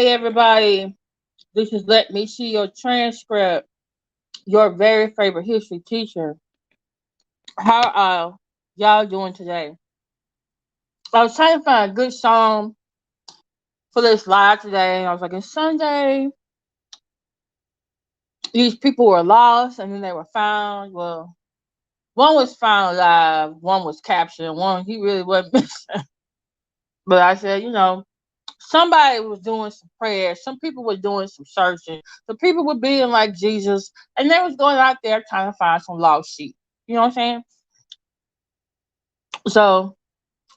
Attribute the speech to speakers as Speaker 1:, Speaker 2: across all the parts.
Speaker 1: Hey everybody, this is Let Me See Your Transcript, your very favorite history teacher. How are y'all doing today? I was trying to find a good song for this live today. I was like, it's Sunday. These people were lost and then they were found. Well, one was found alive, one was captured, and one he really wasn't missing. But I said, somebody was doing some prayers. Some people were doing some searching. Some people were being like Jesus, and they was going out there trying to find some lost sheep. You know what I'm saying? So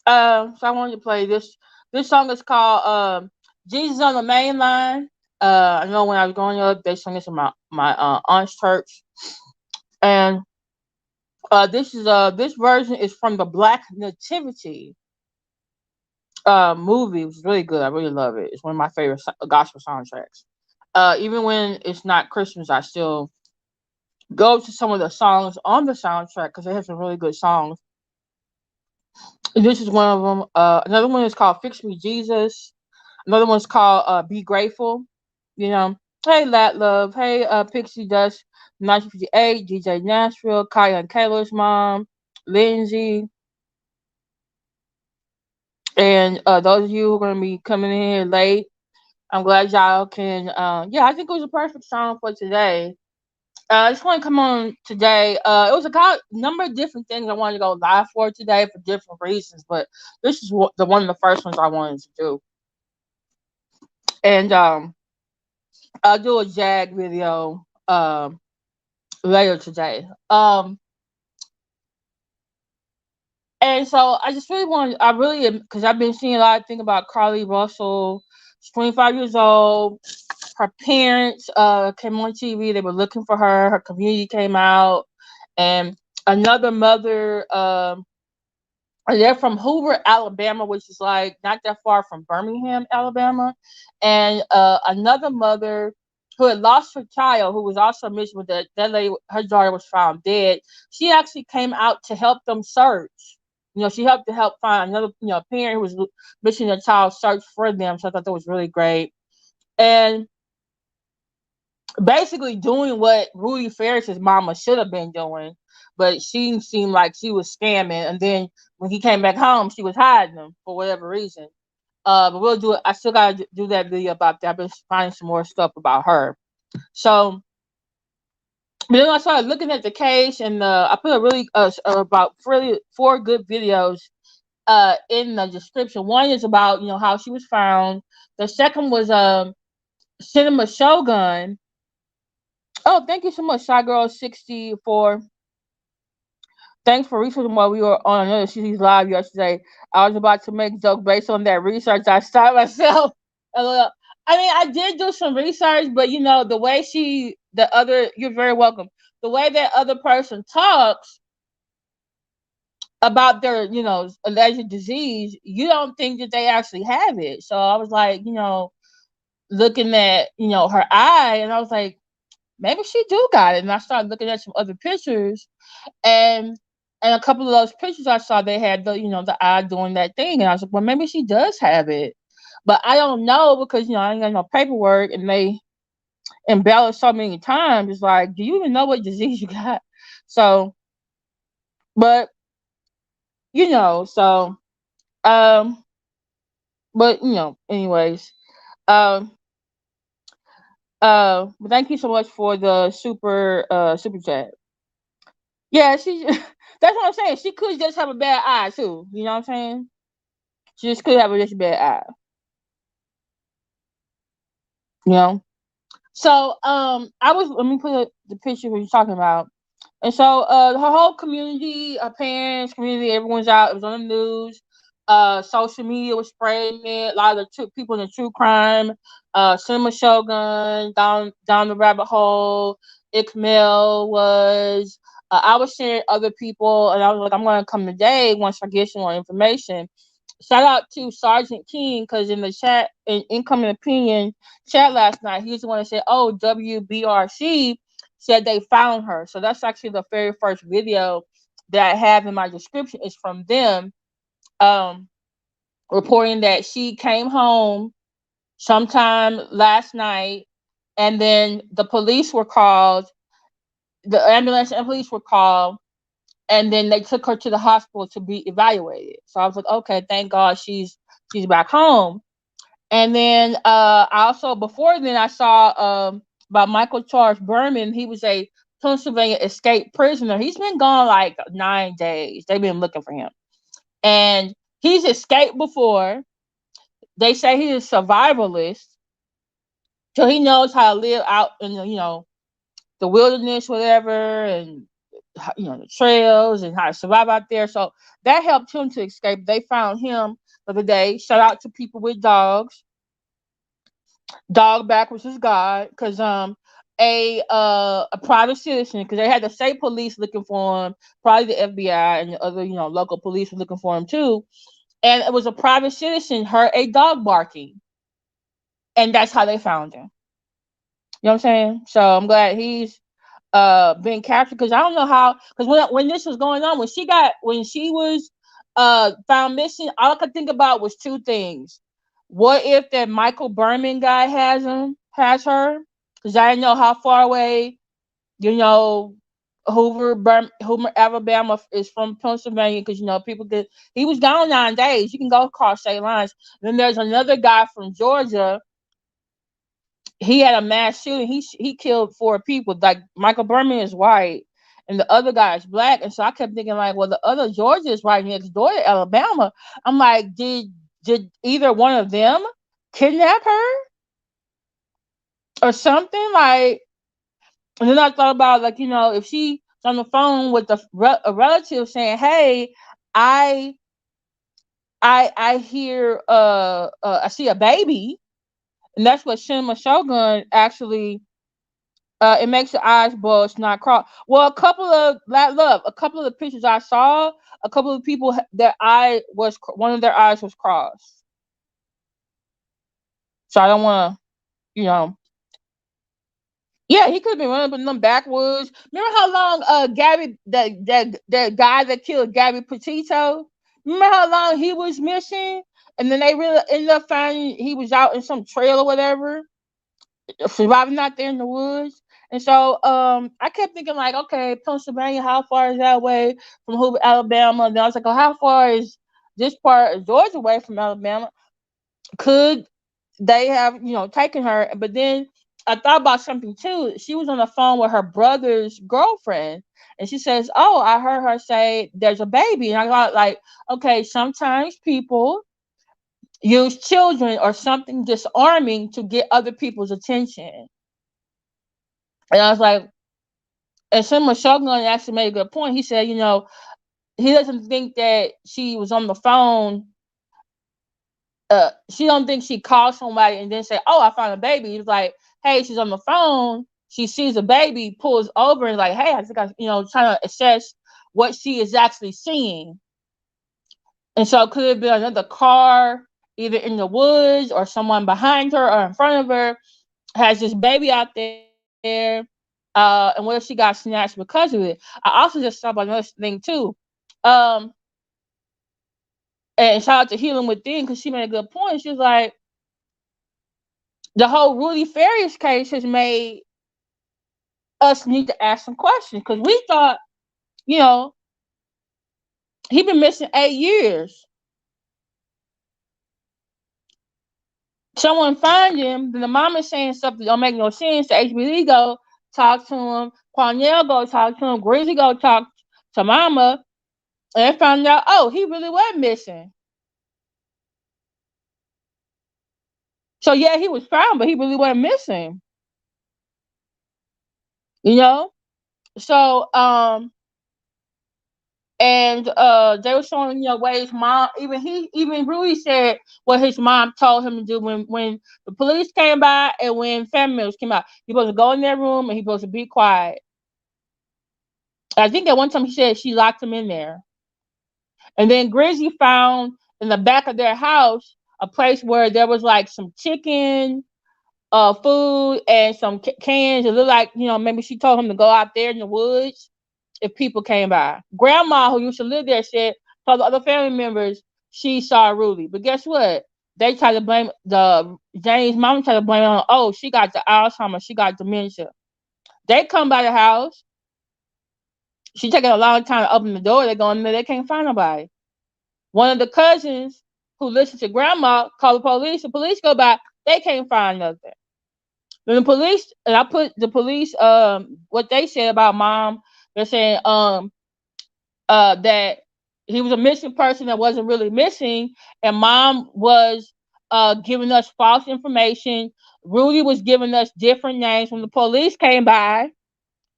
Speaker 1: I wanted to play this. This song is called "Jesus on the Main Line." I know when I was growing up, they sung this in my aunt's church, and this version is from the Black Nativity movie, which is really good. I really love it. It's one of my favorite gospel soundtracks. Even when it's not Christmas, I still go to some of the songs on the soundtrack because they have some really good songs. And this is one of them. Another one is called "Fix Me, Jesus." Another one's called "Be Grateful." You know, hey Lat Love, hey Pixie Dust, 1958, DJ Nashville, Kaya and Kayla's mom, Lindsay, and those of you who are going to be coming in here late. I'm glad y'all can. Yeah, I think it was a perfect song for today. I just want to come on today. It was a number of different things I wanted to go live for today for different reasons, but this is the one of the first ones I wanted to do. And I'll do a Jag video later today. And so I just really wanted, because I've been seeing a lot of things about Carlee Russell. She's 25 years old. Her parents came on TV. They were looking for her. Her community came out, and another mother. They're from Hoover, Alabama, which is like not that far from Birmingham, Alabama, and another mother who had lost her child, who was also missing with that lady. Her daughter was found dead. She actually came out to help them search. She helped to help find another, parent who was missing their child, search for them. So I thought that was really great. And basically doing what Rudy Farias' mama should have been doing, but she seemed like she was scamming. And then when he came back home, she was hiding him for whatever reason. But we'll do it. I still gotta do that video about that. I've been finding some more stuff about her. So, but then I started looking at the case, and I put a really about four good videos in the description. One is about how she was found. The second was Cinema Shogun. Oh, thank you so much, Shy Girl 64. Thanks for researching while we were on another series live yesterday. I was about to make a joke based on that research. I stopped myself a little. I mean, I did do some research, but the way you're very welcome. The way that other person talks about their, alleged disease, you don't think that they actually have it. So I was like, looking at, her eye, and I was like, maybe she do got it. And I started looking at some other pictures, and a couple of those pictures I saw, they had the eye doing that thing, and I was like, well, maybe she does have it, but I don't know because I ain't got no paperwork, and they embellish so many times. It's like, do you even know what disease you got? So, but so but anyways, um, but thank you so much for the super chat. Yeah, she. That's what I'm saying. She could just have a bad eye too. You know what I'm saying? She just could have a just bad eye. You know. So let me put the picture what you're talking about. And so her whole community, her parents, community, everyone's out. It was on the news. Social media was spreading it. A lot of the people in the true crime, Cinema Shogun, down the rabbit hole. Ikmel was. I was sharing other people, and I was like, I'm going to come today once I get some more information. Shout out to Sergeant King, because in the chat, in incoming opinion chat last night, he's the one that said, "Oh, WBRC said they found her." So that's actually the very first video that I have in my description is from them, reporting that she came home sometime last night, and then the police were called. The ambulance and police were called, and then they took her to the hospital to be evaluated. So I was like, okay, thank God she's back home. And then I also before then I saw about Michael Charles Burham. He was a Pennsylvania escaped prisoner. He's been gone like 9 days. They've been looking for him, and he's escaped before. They say he's a survivalist, so he knows how to live out in the wilderness, whatever, and the trails and how to survive out there. So that helped him to escape. They found him the other day. Shout out to people with dogs. Dog backwards is God, because a private citizen, because they had the state police looking for him, probably the FBI and the other local police were looking for him too. And it was a private citizen heard a dog barking, and that's how they found him. You know what I'm saying? So I'm glad he's being captured, because I don't know how, because when this was going on, when she was found missing, all I could think about was two things. What if that Michael Berman guy has her? Because I didn't know how far away, Hoover, Alabama is from Pennsylvania, because people get he was gone 9 days. You can go across state lines. Then there's another guy from Georgia. He had a mass shooting. He killed 4 people. Like, Michael Berman is white, and the other guy is black. And so I kept thinking, like, well, the other Georgia is right next door to Alabama. I'm like, did either one of them kidnap her or something? Like, and then I thought about, like, if she's on the phone with a relative saying, "Hey, I I hear I see a baby," and that's what Cinema Shogun actually. It makes your eyes bulge, not crawl. Well, a couple of the pictures I saw, a couple of people, one of their eyes was crossed. So I don't want to, you know. Yeah, he could have been running up them backwoods. Remember how long Gabby, that guy that killed Gabby Petito? Remember how long he was missing, and then they really ended up finding he was out in some trail or whatever, surviving out there in the woods. And so I kept thinking, like, okay, Pennsylvania, how far is that away from Hoover, Alabama? And then I was like, oh, how far is this part of Georgia away from Alabama? Could they have, taken her? But then I thought about something too. She was on the phone with her brother's girlfriend, and she says, oh, I heard her say there's a baby. And I thought, like, okay, sometimes people use children or something disarming to get other people's attention. And I was like, and Summer Shogun actually made a good point. He said, he doesn't think that she was on the phone. She don't think she called somebody and then say, "Oh, I found a baby." He's like, "Hey, she's on the phone. She sees a baby, pulls over, and like, hey, I think trying to assess what she is actually seeing." And so, could it be another car, either in the woods or someone behind her or in front of her, has this baby out there? And what if she got snatched because of it? I also just thought about another thing too. Um, and shout out to Healing Within, because she made a good point. She was like, the whole Rudy Farias case has made us need to ask some questions, because we thought, you know, he been missing 8 years. Someone find him, then the mom is saying stuff that don't make no sense. The HBD go talk to him, Cornell go talk to him, Grizzly go talk to mama, and they found out, oh, he really was missing. So yeah, he was found, but he really wasn't missing. You know? So and they were showing, what his mom, even Rudy said what his mom told him to do when the police came by and when family members came out. He supposed to go in their room and he supposed to be quiet. I think at one time he said she locked him in there. And then Grizzly found in the back of their house a place where there was like some chicken, food, and some cans. It looked like, maybe she told him to go out there in the woods if people came by. Grandma, who used to live there, told the other family members she saw Rudy. But guess what? they try to blame the Jane's mom tried to blame it on, oh, she got the Alzheimer's, she got dementia. They come by the house. She taking a long time to open the door. They go in there. They can't find nobody. One of the cousins who listens to grandma call the police. The police go by. They can't find nothing. Then the police, and I put the police, what they said about mom. They're saying that he was a missing person that wasn't really missing, and mom was giving us false information. Rudy was giving us different names. When the police came by,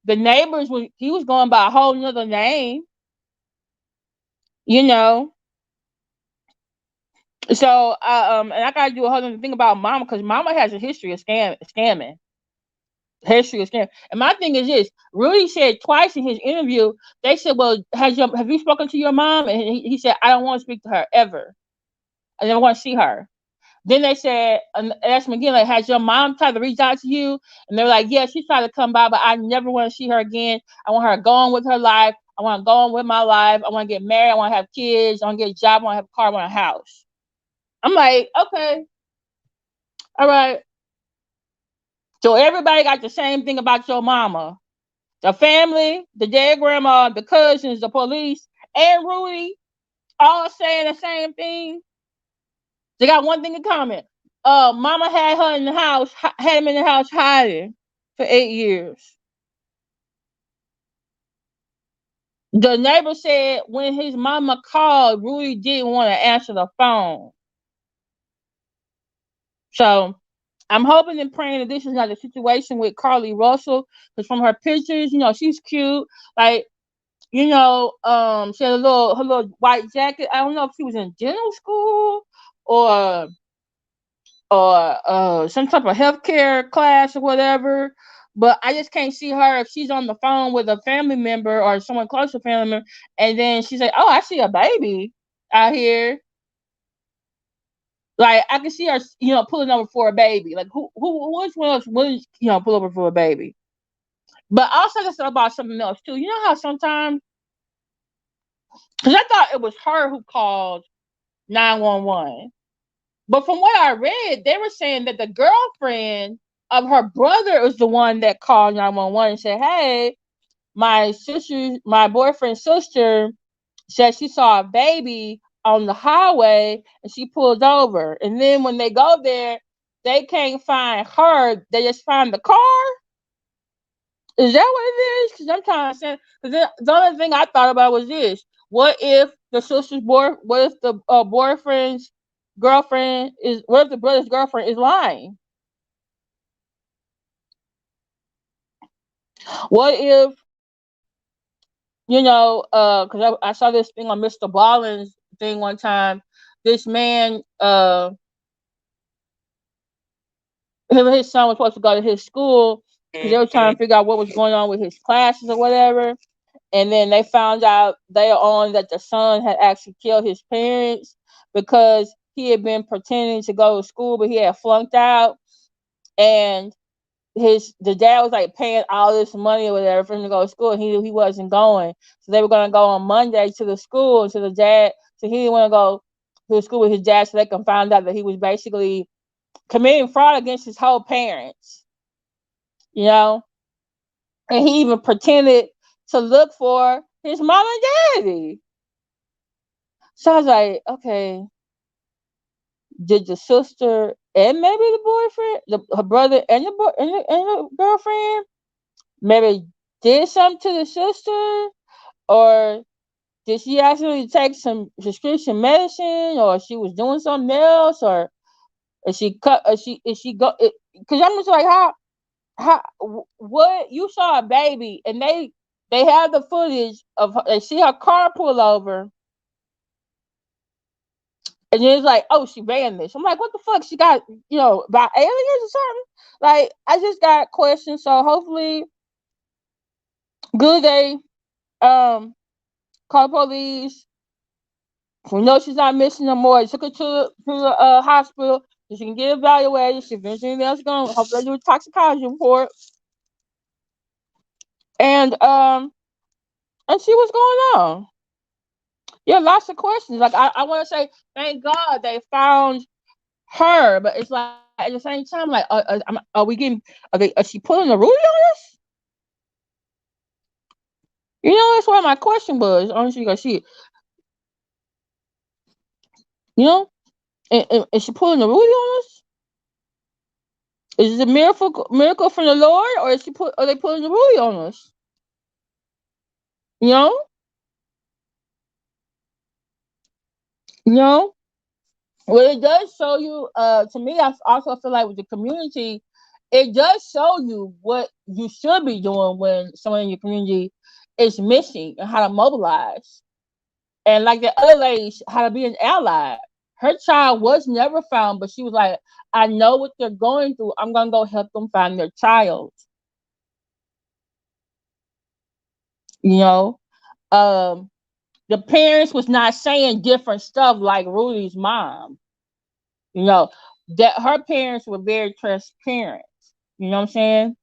Speaker 1: the neighbors he was going by a whole nother name, you know. So and I gotta do a whole other thing about mama, because mama has a history of scamming. History of scam. And my thing is this: Rudy said twice in his interview. They said, "Well, have you spoken to your mom?" And he said, "I don't want to speak to her ever. I never want to see her." Then they said, and asked him again, like, "Has your mom tried to reach out to you?" And they're like, "Yeah, she tried to come by, but I never want to see her again. I want her to go on with her life. I want to go on with my life. I want to get married. I want to have kids. I want to get a job. I want to have a car. I want a house." I'm like, okay, all right. So everybody got the same thing about your mama. The family, the dead grandma, the cousins, the police, and Rudy, all saying the same thing. They got one thing in common. Mama had her in the house, had him in the house hiding for 8 years. The neighbor said when his mama called, Rudy didn't want to answer the phone. So I'm hoping and praying that this is not a situation with Carlee Russell, because from her pictures, she's cute. Like, she had her little white jacket. I don't know if she was in dental school or some type of healthcare class or whatever. But I just can't see her if she's on the phone with a family member or someone close to a family member, and then she's like, "Oh, I see a baby out here." Like, I can see her, pulling over for a baby. Like, which one else would, pull over for a baby? But also, I thought about something else too. You know how sometimes, because I thought it was her who called 911. But from what I read, they were saying that the girlfriend of her brother was the one that called 911 and said, "Hey, my boyfriend's sister said she saw a baby on the highway and she pulled over." And then when they go there, they can't find her. They just find the car. Is that what it is? Because I'm trying to say, because the only thing I thought about was this: what if the sister's what if the boyfriend's girlfriend is? What if the brother's girlfriend is lying? What if because I saw this thing on Mr. Ballin's thing one time. This man, him and his son was supposed to go to his school because they were trying to figure out what was going on with his classes or whatever. And then they found out later on that the son had actually killed his parents because he had been pretending to go to school, but he had flunked out. And the dad was like paying all this money or whatever for him to go to school, and he knew he wasn't going. So they were going to go on Monday to the school, and to the dad. So he didn't want to go to the school with his dad, so they can find out that he was basically committing fraud against his whole parents. And he even pretended to look for his mom and daddy. So I was like, okay, did the sister and maybe the boyfriend, her brother and the girlfriend, maybe did something to the sister, or did she actually take some prescription medicine, or she was doing something else, or is she cut? Is she go? Because I'm just like, how what you saw a baby and they have the footage of they see her car pull over, and then it's like, oh, she ran this. I'm like, what the fuck? She got by aliens or something? Like, I just got questions. So hopefully, good day. Call police. We know she's not missing no more. Took her to the hospital so she can get evaluated. See if there's anything else going. Hopefully, they do a toxicology report. And see what's going on. Yeah, lots of questions. Like, I want to say, thank God they found her, but it's like at the same time, like, are we getting? Are she pulling the Rudy on us? You know, that's why my question was. Honestly, because you know, and is she pulling the Rudy on us? Is it a miracle from the Lord, or are they pulling the Rudy on us? You know, you know. Well, it does show you. To me, I also feel like with the community, it does show you what you should be doing when someone in your community is missing and how to mobilize. And like the other lady, how to be an ally. Her child was never found, but she was like, I know what they're going through. I'm going to go help them find their child. You know, um, the parents was not saying different stuff like Rudy's mom. You know, that her parents were very transparent. You know what I'm saying?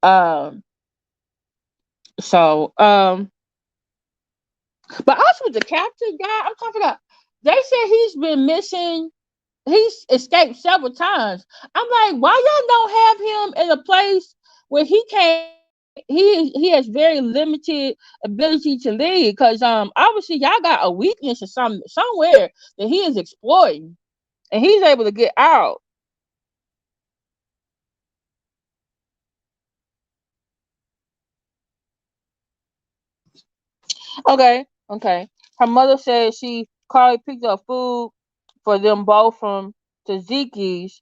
Speaker 1: Um, so, but also with the captain guy, I'm talking about. They said he's been missing. He's escaped several times. I'm like, why y'all don't have him in a place where he can't? He has very limited ability to lead because obviously y'all got a weakness or somewhere that he is exploiting, and he's able to get out. Okay. Her mother said Carlee picked up food for them both from Taziki's.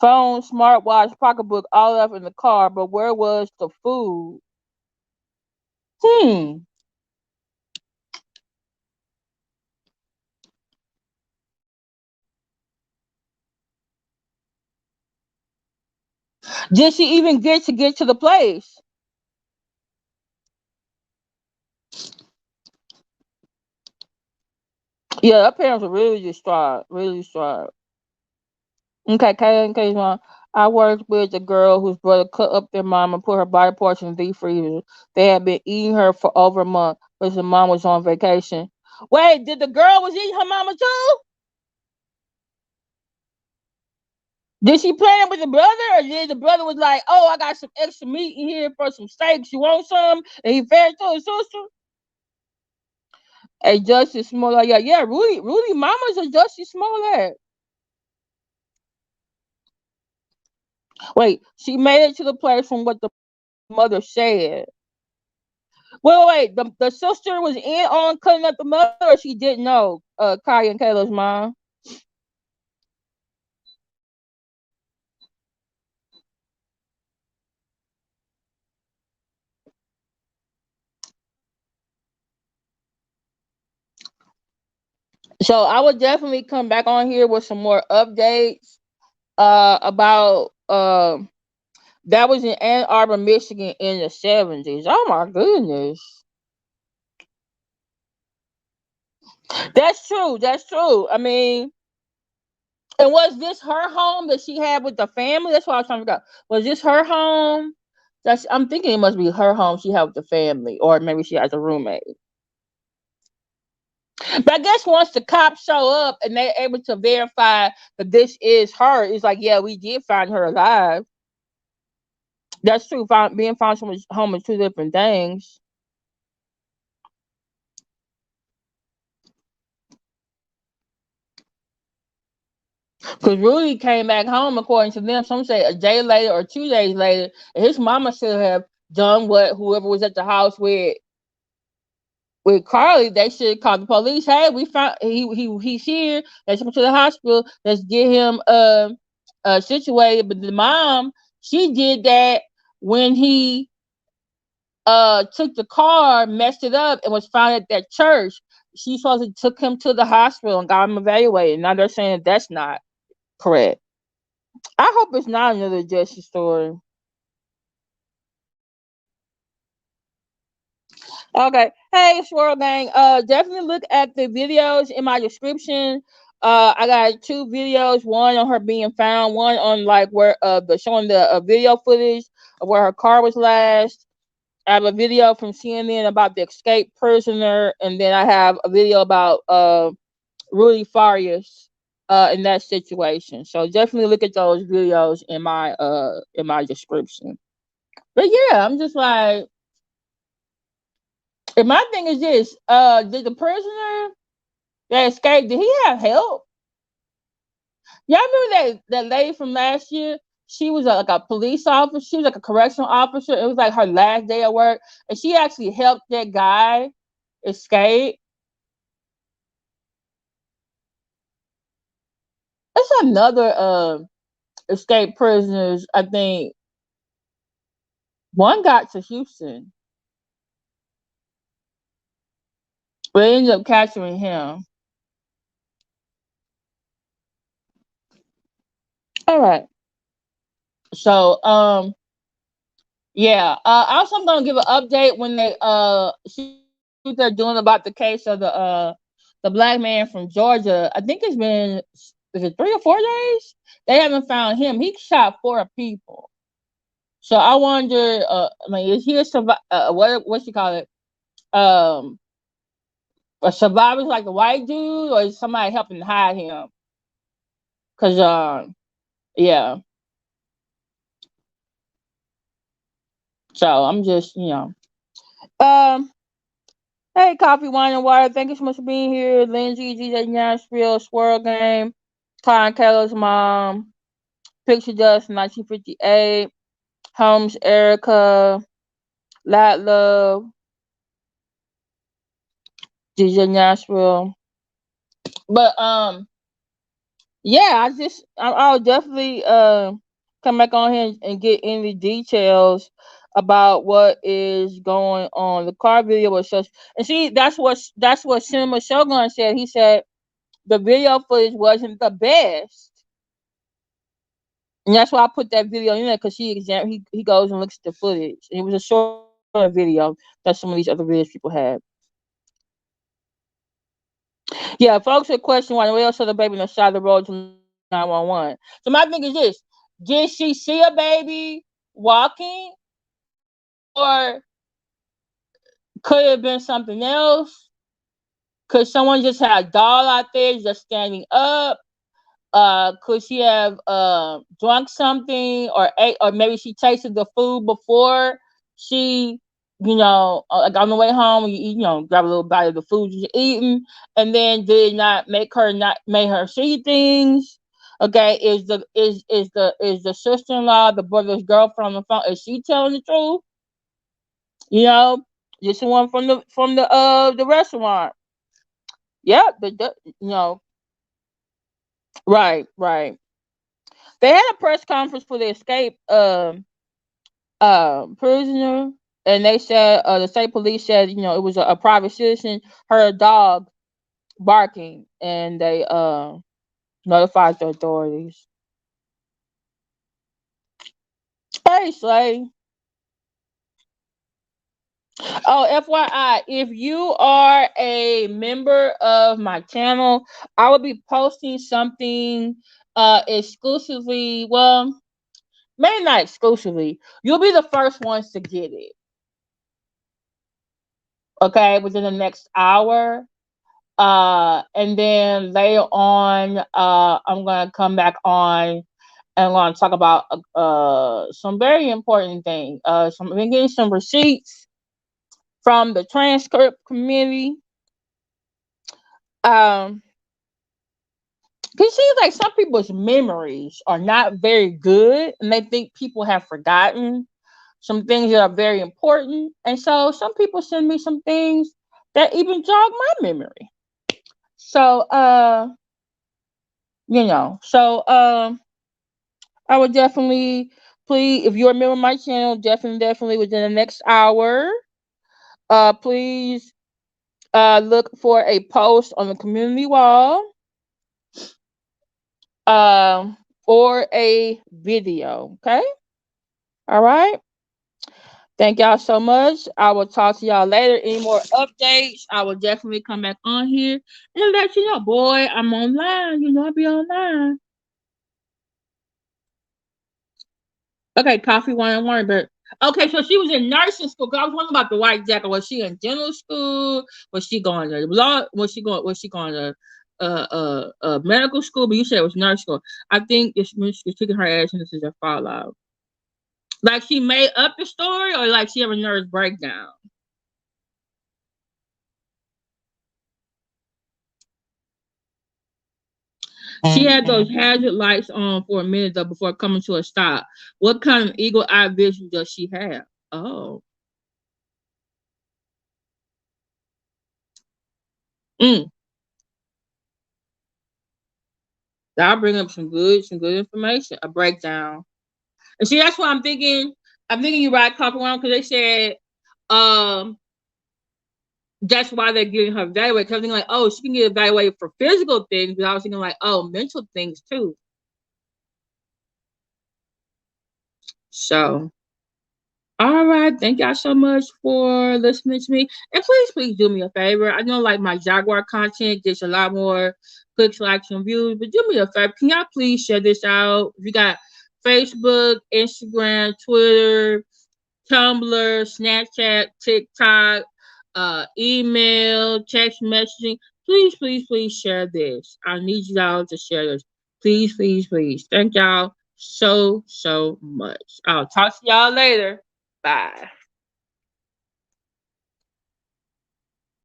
Speaker 1: Phone, smartwatch, pocketbook, all up in the car, but where was the food? Hmm. Did she even get to the place? Yeah, her parents were really distraught. Really distraught. Okay, KNK's mom. I worked with a girl whose brother cut up their mom and put her body parts in the deep freezer. They had been eating her for over a month, but the mom was on vacation. Wait, did the girl was eating her mama too? Did she plan with the brother, or did the brother was like, "Oh, I got some extra meat in here for some steaks. You want some?" And he fed it to his sister. Hey, Justice Smollett, yeah, Rudy, mama's a Justice Smollett. Wait, she made it to the place from what the mother said. Wait. The sister was in on cutting up the mother, or she didn't know. Kaya and Kayla's mom. So I would definitely come back on here with some more updates. About that was in Ann Arbor, Michigan, in the 70s. Oh my goodness. That's true. That's true. I mean, and was this her home that she had with the family? That's what I was trying to figure out. Was this her home? I'm thinking it must be her home she had with the family, or maybe she has a roommate. But I guess once the cops show up and they're able to verify that this is her, it's like, yeah, we did find her alive. That's true. Being found someone's home is two different things. Because Rudy came back home, according to them, some say a day later or 2 days later, and his mama should have done what whoever was at the house with Carlee. They should call the police. Hey, we found he's here. Let's go to the hospital. Let's get him situated. But the mom, she did that when he took the car, messed it up, and was found at that church. She supposed to took him to the hospital and got him evaluated. Now they're saying that's not correct. I hope it's not another Jesse story. Okay. Hey, Swirl Gang. Definitely look at the videos in my description. I got two videos. One on her being found. One on like where the showing the video footage of where her car was last. I have a video from CNN about the escaped prisoner, and then I have a video about Rudy Farias. in that situation. So definitely look at those videos in my description. But yeah, I'm just like, and my thing is this: did the prisoner that escaped, did he have help? Y'all remember that lady from last year? She was like a police officer. She was like a correctional officer. It was like her last day of work, and she actually helped that guy escape. It's another escaped prisoners. I think one got to Houston, but they ended up capturing him. All right. So yeah. Also, I'm gonna give an update when they see what they're doing about the case of the black man from Georgia. I think it's been, is it 3 or 4 days? They haven't found him. He shot 4 people. So I wonder, I mean, is he a what you call it? Um, a survivor like the white dude, or is somebody helping hide him? Cause yeah. So I'm just, um. Hey, Coffee, Wine, and Water. Thank you so much for being here. Lindsay, DJ Nashville, Swirl Game, Con Keller's mom, Picture Dust, 1958, Holmes, Erica, Lat Love, DJ Nashville. But yeah, I'll definitely come back on here and get any details about what is going on. The car video was such, and see, that's what Cinema Shogun said. He said the video footage wasn't the best, and that's why I put that video in there, because he goes and looks at the footage, and it was a short video that some of these other videos people had. Yeah, folks are questioning why the whale saw the baby on the side of the road to 911. So my thing is this: did she see a baby walking, or could it have been something else? Could someone just have a doll out there just standing up? Could she have drunk something, or ate, or maybe she tasted the food before she, like on the way home, you eat, grab a little bite of the food you're eating, and then did not make her see things. Okay, is the sister-in-law, the brother's girlfriend on the phone? Is she telling the truth? You know, just the one from the restaurant. Yeah, right, right. They had a press conference for the escape prisoner, and they said the state police said it was a private citizen heard a dog barking, and they notified the authorities. Hey, Slay. Oh, FYI, if you are a member of my channel, I will be posting something exclusively. Well, maybe not exclusively. You'll be the first ones to get it. Okay, within the next hour. And then later on, I'm gonna come back on and I'm gonna talk about some very important thing. I've been getting some receipts from the transcript community. Um, it seems like some people's memories are not very good, and they think people have forgotten some things that are very important. And so some people send me some things that even jog my memory. So I would definitely, please, if you're a member of my channel, definitely within the next hour, please look for a post on the community wall, or a video. Okay. All right. Thank y'all so much. I will talk to y'all later. Any more updates, I will definitely come back on here and let you know. Boy, I'm online. I'll be online. Okay, coffee, wine, and wine. But okay, so she was in nursing school. 'Cause I was wondering about the white jacket. Was she in dental school? Was she going to law? Was she going? Was she going to medical school, but you said it was nurse school. I think this bitch is kicking her ass and this is a fallout. Like she made up the story, or like she have a nervous breakdown. She had those hazard lights on for a minute though before coming to a stop. What kind of eagle eye vision does she have? Oh, mm. That'll bring up some good information, a breakdown. And see, that's what I'm thinking. I'm thinking you right, Copper One, because they said, um, that's why they're getting her evaluated. Because I'm thinking like, oh, she can get evaluated for physical things, but I was thinking like, oh, mental things too. So, all right, thank y'all so much for listening to me. And please do me a favor. I know like my Jaguar content gets a lot more clicks, likes, and views, but do me a favor. Can y'all please share this out? If you got Facebook, Instagram, Twitter, Tumblr, Snapchat, TikTok, email, text messaging. Please share this. I need y'all to share this. Please. Thank y'all so much. I'll talk to y'all later. Bye.